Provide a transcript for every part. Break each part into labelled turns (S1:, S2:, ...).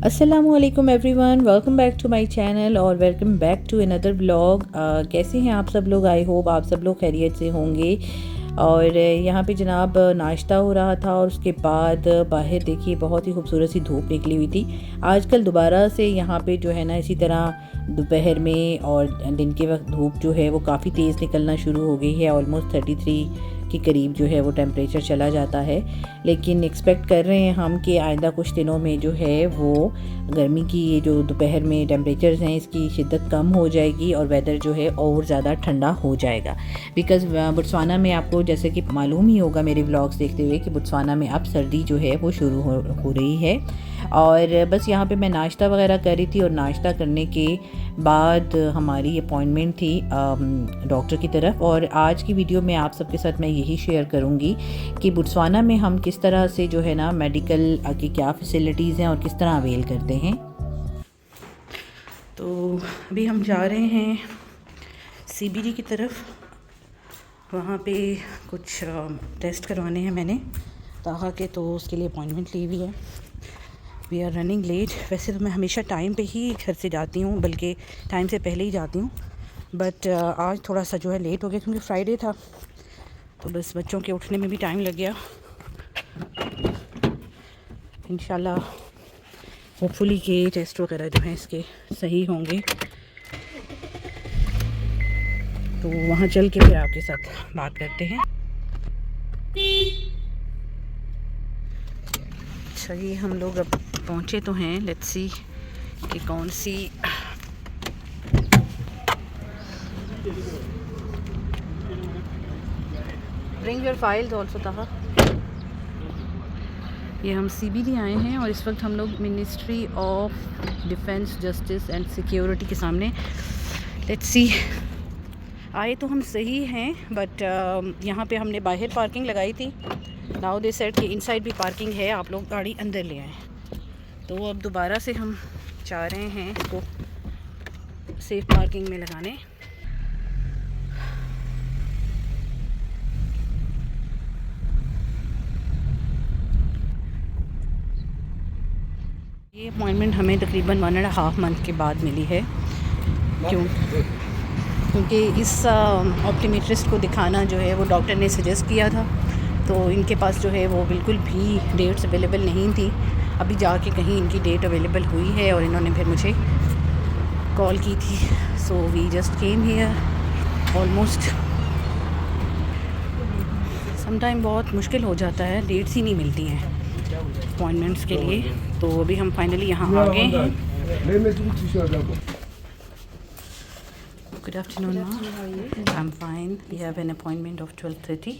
S1: अस्सलामुअलैकुम everyone, welcome back to my channel और welcome back to another vlog. कैसे हैं आप सब लोग? आई होप आप सब लोग खैरियत से होंगे। और यहाँ पे जनाब नाश्ता हो रहा था और उसके बाद बाहर देखिए बहुत ही खूबसूरत सी धूप निकली हुई थी। आजकल दोबारा से यहाँ पे जो है ना इसी तरह दोपहर में और दिन के वक्त धूप जो है वो काफ़ी तेज़ निकलना शुरू हो गई है। ऑलमोस्ट 33 के करीब जो है वो टेम्परेचर चला जाता है। लेकिन एक्सपेक्ट कर रहे हैं हम कि आइंदा कुछ दिनों में जो है वो गर्मी की ये जो दोपहर में टेम्परेचर्स हैं इसकी शिद्दत कम हो जाएगी और वेदर जो है और ज़्यादा ठंडा हो जाएगा। बिकॉज़ बोत्सवाना में आपको जैसे कि मालूम ही होगा मेरे व्लॉग्स देखते हुए कि बोत्सवाना में अब सर्दी जो है वो शुरू हो रही है। और बस यहाँ पे मैं नाश्ता वगैरह कर रही थी और नाश्ता करने के बाद हमारी अपॉइंटमेंट थी डॉक्टर की तरफ। और आज की वीडियो में आप सबके साथ मैं यही शेयर करूँगी कि बोत्सवाना में हम किस तरह से जो है ना मेडिकल की क्या फैसिलिटीज़ हैं और किस तरह अवेल करते हैं। तो अभी हम जा रहे हैं CBD की तरफ। वहाँ पे कुछ टेस्ट करवाने हैं मैंने ताहा के, तो उसके लिए अपॉइंटमेंट ली हुई है। We are running late. वैसे तो मैं हमेशा टाइम पे ही घर से जाती हूँ, बल्कि टाइम से पहले ही जाती हूँ, बट आज थोड़ा सा जो है लेट हो गया क्योंकि फ्राइडे था। तो बस बच्चों के उठने में भी टाइम लग गया। इंशाल्लाह होपफुली के टेस्ट वगैरह जो हैं इसके सही होंगे, तो वहाँ चल के फिर आपके साथ बात करते हैं। अच्छा, ये हम लोग अब पहुँचे तो हैं। लेट्स सी कि कौन सी ब्रिंग योर फाइल्स ऑल्सो ताहा। ये हम CBD आए हैं और इस वक्त हम लोग ministry of defence, justice and security के सामने। लेट्स सी, आए तो हम सही हैं, बट यहाँ पे हमने बाहर पार्किंग लगाई थी। नाउ दे सेड कि इनसाइड भी पार्किंग है, आप लोग गाड़ी अंदर ले आएँ। तो अब दोबारा से हम चाह रहे हैं इसको सेफ पार्किंग में लगाने। ये अपॉइंटमेंट हमें तकरीबन 1.5 मंथ के बाद मिली है। क्योंकि इस ऑप्टोमेट्रिस्ट को दिखाना जो है वो डॉक्टर ने सजेस्ट किया था, तो इनके पास जो है वो बिल्कुल भी डेट्स अवेलेबल नहीं थी। अभी जाके कहीं इनकी डेट अवेलेबल हुई है और इन्होंने फिर मुझे कॉल की थी। So we just came here. Almost sometime बहुत मुश्किल हो जाता है, डेट्स ही नहीं मिलती हैं अपॉइंटमेंट्स के लिए। तो अभी हम फाइनली यहाँ आ गए हैं। Good afternoon ma'am. I am fine. We have an appointment of 12:30।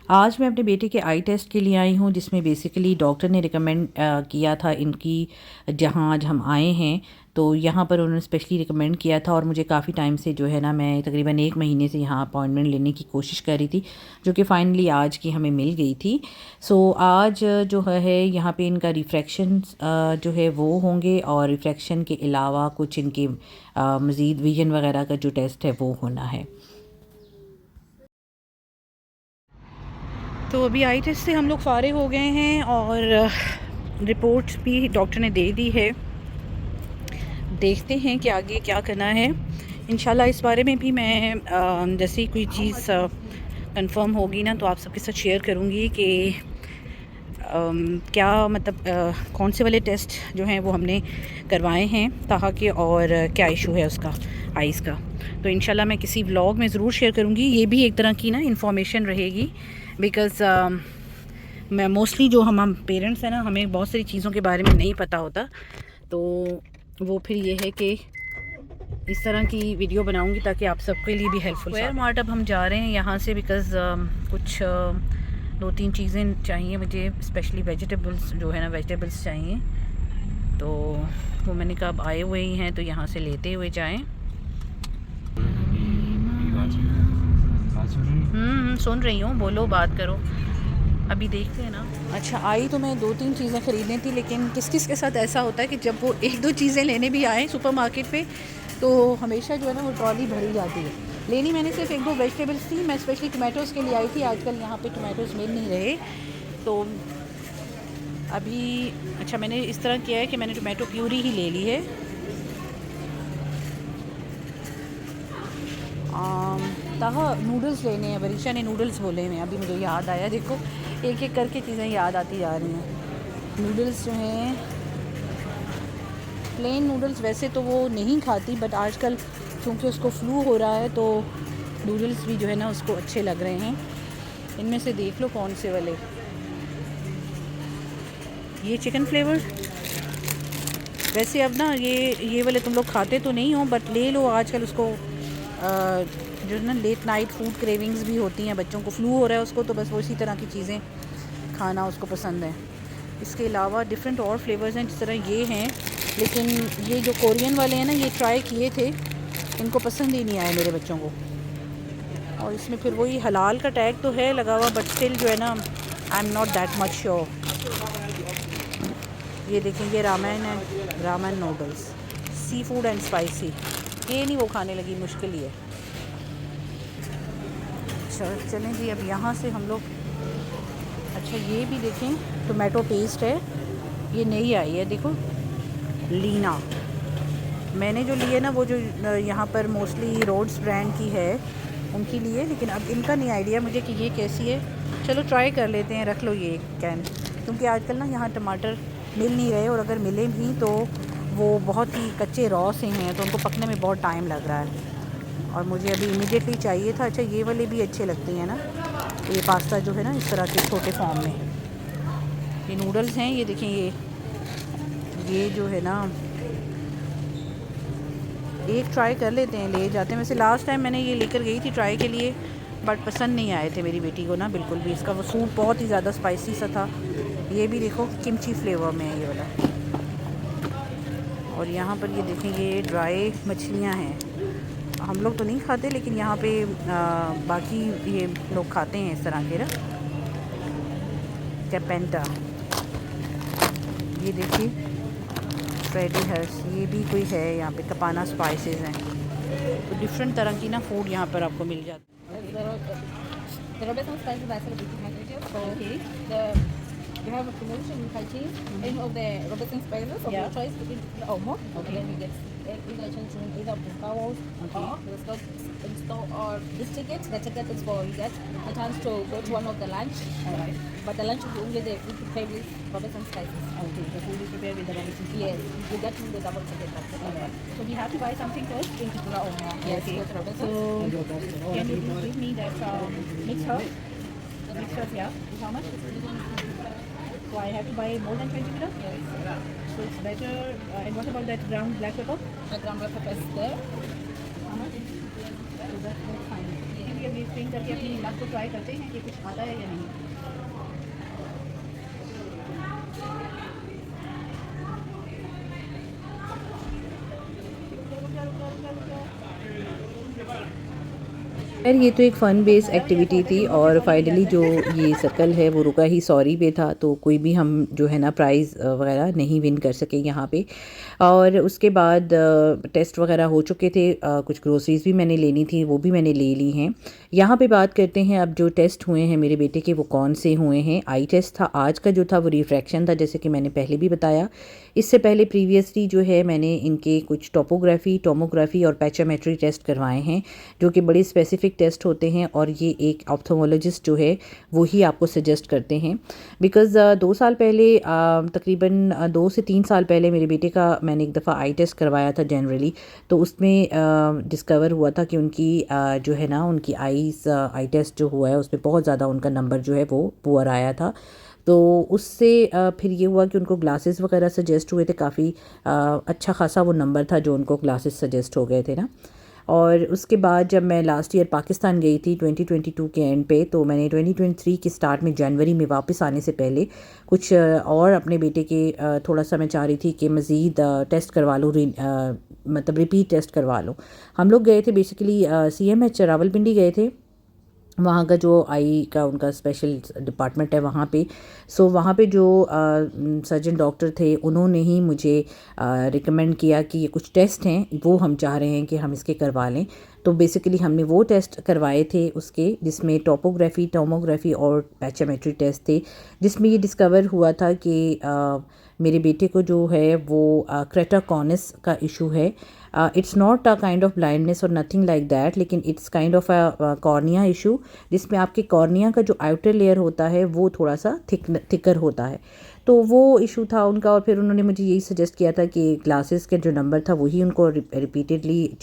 S1: आज मैं अपने बेटे के आई टेस्ट के लिए आई हूँ, जिसमें बेसिकली डॉक्टर ने रिकमेंड किया था इनकी, जहाँ आज हम आए हैं तो यहाँ पर उन्होंने स्पेशली रिकमेंड किया था। और मुझे काफ़ी टाइम से जो है ना, मैं तकरीबन 1 महीने से यहाँ अपॉइंटमेंट लेने की कोशिश कर रही थी, जो कि फ़ाइनली आज की हमें मिल गई थी। सो आज जो है यहाँ पे इनका रिफ्रैक्शन जो है वो होंगे, और रिफ्रैक्शन के अलावा कुछ इनके मज़ीद विजन वगैरह का जो टेस्ट है वो होना है। तो अभी आई टेस्ट से हम लोग फारिग हो गए हैं और रिपोर्ट्स भी डॉक्टर ने दे दी है। देखते हैं कि आगे क्या करना है। इंशाल्लाह इस बारे में भी मैं जैसे ही कोई चीज़ कंफर्म होगी ना तो आप सबके साथ शेयर करूँगी कि क्या मतलब कौन से वाले टेस्ट जो हैं वो हमने करवाए हैं ताहा के, और क्या इशू है उसका आइज़ का। तो इंशाल्लाह मैं किसी व्लॉग में ज़रूर शेयर करूँगी। ये भी एक तरह की ना इंफॉर्मेशन रहेगी, बिकॉज़ मैं मोस्टली जो हम पेरेंट्स हैं ना, हमें बहुत सारी चीज़ों के बारे में नहीं पता होता, तो वो फिर ये है कि इस तरह की वीडियो बनाऊंगी ताकि आप सबके लिए भी हेल्पफुल। स्क्वायर मार्ट अब हम जा रहे हैं यहाँ से, बिकॉज़ कुछ 2-3 चीज़ें चाहिए मुझे, स्पेशली वेजिटेबल्स जो है ना, वेजिटेबल्स चाहिए। तो वो मैंने कहा अब आए हुए ही हैं तो यहाँ से लेते हुए जाएँ। सुन रही हूँ, बोलो, बात करो, अभी देखते हैं ना। अच्छा, आई तो मैं 2-3 चीज़ें ख़रीदनी थी, लेकिन किस किस के साथ ऐसा होता है कि जब वो 1-2 चीज़ें लेने भी आए सुपरमार्केट पे तो हमेशा जो है ना वो ट्रॉली भरी जाती है। लेनी मैंने सिर्फ 1-2 वेजिटेबल्स थी। मैं स्पेशली टमाटोज़ के लिए आई थी। आजकल यहाँ पे टमाटोज़ मिल नहीं रहे, तो अभी अच्छा मैंने इस तरह किया है कि मैंने टोमेटो प्यूरी ही ले ली है। ताहा नूडल्स लेने हैं, वरीशा ने नूडल्स बोले हैं, अभी मुझे याद आया। देखो एक एक करके चीज़ें याद आती जा रही हैं। नूडल्स जो हैं प्लेन नूडल्स वैसे तो वो नहीं खाती, बट आजकल क्योंकि उसको फ्लू हो रहा है तो नूडल्स भी जो है ना उसको अच्छे लग रहे हैं। इनमें से देख लो कौन से वाले। ये चिकन फ्लेवर, वैसे अब ना ये वाले तुम लोग खाते तो नहीं हो, बट ले लो। आजकल उसको जो ना लेट नाइट फूड क्रेविंग्स भी होती हैं, बच्चों को फ्लू हो रहा है उसको, तो बस वो इसी तरह की चीज़ें खाना उसको पसंद है। इसके अलावा डिफरेंट और फ्लेवर्स हैं, जिस तरह ये हैं, लेकिन ये जो कोरियन वाले हैं ना ये ट्राई किए थे, इनको पसंद ही नहीं आए मेरे बच्चों को। और इसमें फिर वही हलाल का टैग तो है लगा हुआ, बट स्टिल जो है ना I am not that much sure. ये देखें, ये रामेन है, ramen noodles, seafood and spicy. ये नहीं वो खाने लगी, मुश्किल ही है। अच्छा चलें जी, अब यहाँ से हम लोग, अच्छा ये भी देखें, टोमेटो पेस्ट है, ये नई आई है देखो, लीना। मैंने जो ली है ना वो जो यहाँ पर मोस्टली रोड्स ब्रांड की है उनकी लिए, लेकिन अब इनका नहीं आइडिया मुझे कि ये कैसी है। चलो ट्राई कर लेते हैं, रख लो ये कैन, क्योंकि आजकल ना यहाँ टमाटर मिल नहीं रहे, और अगर मिले भी तो वो बहुत ही कच्चे रॉ से हैं, तो उनको पकने में बहुत टाइम लग रहा है, और मुझे अभी इमीडिएटली चाहिए था। अच्छा ये वाले भी अच्छे लगते हैं ना, ये पास्ता जो है ना इस तरह के छोटे फॉर्म में। ये नूडल्स हैं, ये देखें, ये जो है ना एक ट्राई कर लेते हैं, ले जाते हैं। वैसे लास्ट टाइम मैंने ये लेकर गई थी ट्राई के लिए, बट पसंद नहीं आए थे मेरी बेटी को ना बिल्कुल भी। इसका वो सूप बहुत ही ज़्यादा स्पाइसी सा था। ये भी देखो किमची फ्लेवर में है ये वाला। और यहाँ पर ये देखें, ये ड्राई मछलियाँ हैं, हम लोग तो नहीं खाते, लेकिन यहाँ पे बाकी ये लोग खाते हैं इस तरह के ना, कैपेंटा। ये देखिए फ्रेडी हर्स, ये भी कोई है यहाँ पे, कपाना स्पाइसेस हैं। तो डिफरेंट तरह की ना फूड यहाँ पर आपको मिल जाता है।
S2: The Robinson spices are celebrating packages. So you have a promotion with Thai cheese. Any of the Robinson spices of your choice, you can or more. And then you get either change in either pescados or the stock in store, or this ticket. The ticket is for you get a chance to go to one of the lunch.
S1: Alright.
S2: But the lunch is only the food prepared with Robinson spices.
S1: Okay, the food is prepared with the Robinson spices.
S2: Yes, you get the double ticket. That's it.
S1: Alright. So we have to buy something first in Kitula Oma.
S2: Yes,
S1: Okay.
S2: go to Robinson.
S1: So can you please give me that mixed herb? Mixed herb, yeah. How much? So I have to buy more than 20 grams?
S2: Yes.
S1: So it's better. And what about that ground black pepper?
S2: The ground black pepper is there.
S1: How much? So that's fine. फिर ये screen करके अपनी नक को try करते हैं कि कुछ आता है या नहीं। खैर ये तो एक फ़न बेस्ड एक्टिविटी थी, और फाइनली जो ये सर्कल है वो रुका ही सॉरी पे था, तो कोई भी हम जो है ना प्राइज़ वगैरह नहीं विन कर सके यहाँ पे। और उसके बाद टेस्ट वगैरह हो चुके थे, कुछ ग्रोसरीज़ भी मैंने लेनी थी, वो भी मैंने ले ली हैं। यहाँ पे बात करते हैं अब जो टेस्ट हुए हैं मेरे बेटे के, वो कौन से हुए हैं। आई टेस्ट था आज का, जो था वो रिफ्रैक्शन था, जैसे कि मैंने पहले भी बताया। इससे पहले प्रीवियसली जो है मैंने इनके कुछ टोमोग्राफी और पैचोमेट्री टेस्ट करवाए हैं, जो कि बड़े स्पेसिफिक टेस्ट होते हैं, और ये एक ऑप्थोमोलॉजिस्ट जो है वो ही आपको सजेस्ट करते हैं। बिकॉज़ 2 साल पहले, तकरीबन 2 से 3 साल पहले मेरे बेटे का मैंने एक दफ़ा आई टेस्ट करवाया था जनरली, तो उसमें डिस्कवर हुआ था कि उनकी जो है ना उनकी आई टेस्ट जो हुआ है उसमें बहुत ज़्यादा उनका नंबर जो है वो पुअर आया था। तो उससे फिर ये हुआ कि उनको ग्लासेस वगैरह सजेस्ट हुए थे, काफ़ी अच्छा खासा वो नंबर था जो उनको ग्लासेस सजेस्ट हो गए थे ना। और उसके बाद जब मैं लास्ट ईयर पाकिस्तान गई थी 2022 के एंड पे, तो मैंने 2023 के स्टार्ट में जनवरी में वापस आने से पहले कुछ और अपने बेटे के थोड़ा सा मैं चाह रही थी कि मज़ीद टेस्ट करवा लूँ, मतलब रिपीट टेस्ट करवा लूँ। हम लोग गए थे बेसिकली CMH रावलपिंडी गए थे, वहाँ का जो आई का उनका स्पेशल डिपार्टमेंट है वहाँ पे। सो वहाँ पे जो सर्जन डॉक्टर थे उन्होंने ही मुझे रिकमेंड किया कि ये कुछ टेस्ट हैं वो हम चाह रहे हैं कि हम इसके करवा लें। तो बेसिकली हमने वो टेस्ट करवाए थे उसके, जिसमें टोपोग्राफी, टोमोग्राफी और पैचोमेट्री टेस्ट थे, जिसमें ये डिस्कवर हुआ था कि मेरे बेटे को जो है वो क्रेटाकॉनिस का इशू है। It's not a kind of blindness और नथिंग लाइक दैट, लेकिन it's kind of a cornea issue, जिसमें आपके कॉर्निया का जो आउटर लेयर होता है वो थोड़ा सा थिकर होता है। तो वो इशू था उनका, और फिर उन्होंने मुझे यही सजेस्ट किया था कि ग्लासेस का जो नंबर था वही उनको रिपीटेडली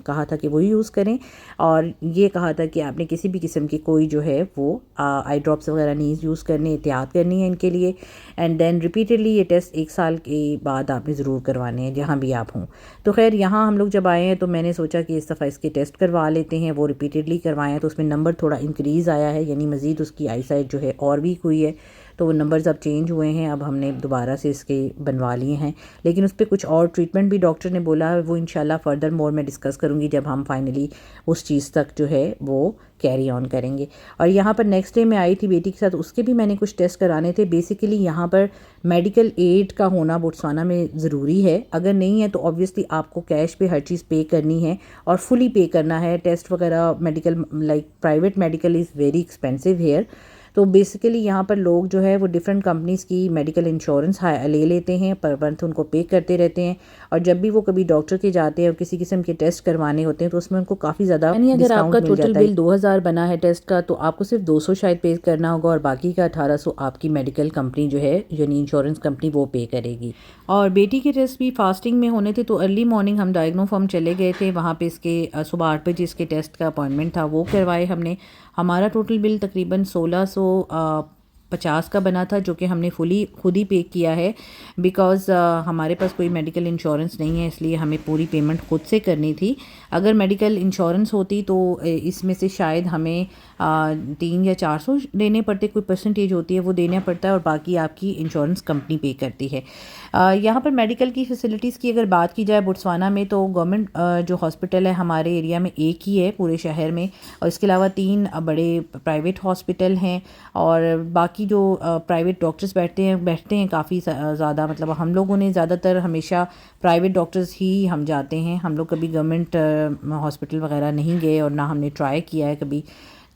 S1: कहा था कि वही यूज़ करें, और ये कहा था कि आपने किसी भी किस्म की कोई जो है वो आई ड्रॉप्स वगैरह नहीं यूज़ करनी, एहतियात करनी है इनके लिए। एंड देन रिपीटेडली ये टेस्ट 1 साल के बाद आपने ज़रूर करवाने हैं जहाँ भी आप हों। तो खैर यहाँ हम लोग जब आए हैं तो मैंने सोचा कि इस दफ़ा इसके टेस्ट करवा लेते हैं, वो रिपीटेडली करवाएं, तो उसमें नंबर थोड़ा इंक्रीज़ आया है, यानी मज़ीद उसकी आई साइट जो है और वीक हुई है। तो वो नंबर्स अब चेंज हुए हैं, अब हमने दोबारा से इसके बनवा लिए हैं, लेकिन उस पर कुछ और ट्रीटमेंट भी डॉक्टर ने बोला है, वो इंशाल्लाह फर्दर मोर मैं डिस्कस करूँगी जब हम फाइनली उस चीज़ तक जो है वो कैरी ऑन करेंगे। और यहाँ पर नेक्स्ट डे मैं आई थी बेटी के साथ, उसके भी मैंने कुछ टेस्ट कराने थे। बेसिकली यहाँ पर मेडिकल एड का होना बोट्सवाना में ज़रूरी है, अगर नहीं है तो ऑब्वियसली आपको कैश पे हर चीज़ पे करनी है और फुली पे करना है। टेस्ट वगैरह medical like private medical is very expensive here. तो बेसिकली यहाँ पर लोग जो है वो डिफरेंट कंपनीज़ की मेडिकल इंश्योरेंस ले लेते हैं, पर मंथ उनको पे करते रहते हैं, और जब भी वो कभी डॉक्टर के जाते हैं और किसी किस्म के टेस्ट करवाने होते हैं तो उसमें उनको काफ़ी ज़्यादा, यानी अगर आपका टोटल बिल 2000 बना है टेस्ट का, तो आपको सिर्फ 200 शायद पे करना होगा, और बाकी का 1800 आपकी मेडिकल कंपनी जो है, यानी इंश्योरेंस कंपनी, वो पे करेगी। और बेटी के टेस्ट भी फास्टिंग में होने थे, तो अर्ली मॉर्निंग हम डायग्नो फार्म चले गए थे, वहाँ पे इसके सुबह 8 बजे इसके टेस्ट का अपॉइंटमेंट था, वो करवाए हमने। हमारा टोटल बिल तकरीबन 1650 का बना था, जो कि हमने खुद ही पे किया है, बिकॉज़ हमारे पास कोई मेडिकल इंश्योरेंस नहीं है, इसलिए हमें पूरी पेमेंट खुद से करनी थी। अगर मेडिकल इंश्योरेंस होती तो इसमें से शायद हमें 300 या 400 देने पड़ते, कोई परसेंटेज होती है वो देना पड़ता है, और बाकी आपकी इंश्योरेंस कंपनी पे करती है। यहाँ पर मेडिकल की फैसिलिटीज़ की अगर बात की जाए बोट्सवाना में, तो गवर्नमेंट जो हॉस्पिटल है हमारे एरिया में एक ही है पूरे शहर में, और इसके अलावा 3 बड़े प्राइवेट हॉस्पिटल हैं, और बाकी जो प्राइवेट डॉक्टर्स बैठते हैं काफ़ी ज़्यादा, मतलब हम लोगों ने ज़्यादातर हमेशा प्राइवेट डॉक्टर्स ही हम जाते हैं, हम लोग कभी गवर्नमेंट हॉस्पिटल वगैरह नहीं गए, और ना हमने ट्राई किया है कभी।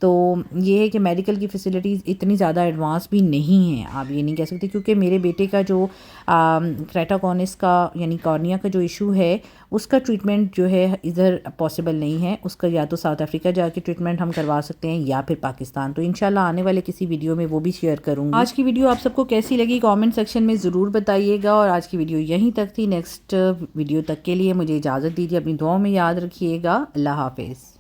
S1: तो ये है कि मेडिकल की फ़ैसिलिटीज़ इतनी ज़्यादा एडवांस भी नहीं हैं, आप ये नहीं कह सकते, क्योंकि मेरे बेटे का जो क्रेटाकॉनिस का यानी कॉर्निया का जो इशू है, उसका ट्रीटमेंट जो है इधर पॉसिबल नहीं है। उसका या तो साउथ अफ्रीका जाके ट्रीटमेंट हम करवा सकते हैं, या फिर पाकिस्तान। तो इंशाल्लाह आने वाले किसी वीडियो में वो भी शेयर करूँगी। आज की वीडियो आप सबको कैसी लगी कमेंट सेक्शन में ज़रूर बताइएगा, और आज की वीडियो यहीं तक थी। नेक्स्ट वीडियो तक के लिए मुझे इजाज़त दीजिए, अपनी दुआओं में याद रखिएगा। अल्लाह हाफिज़।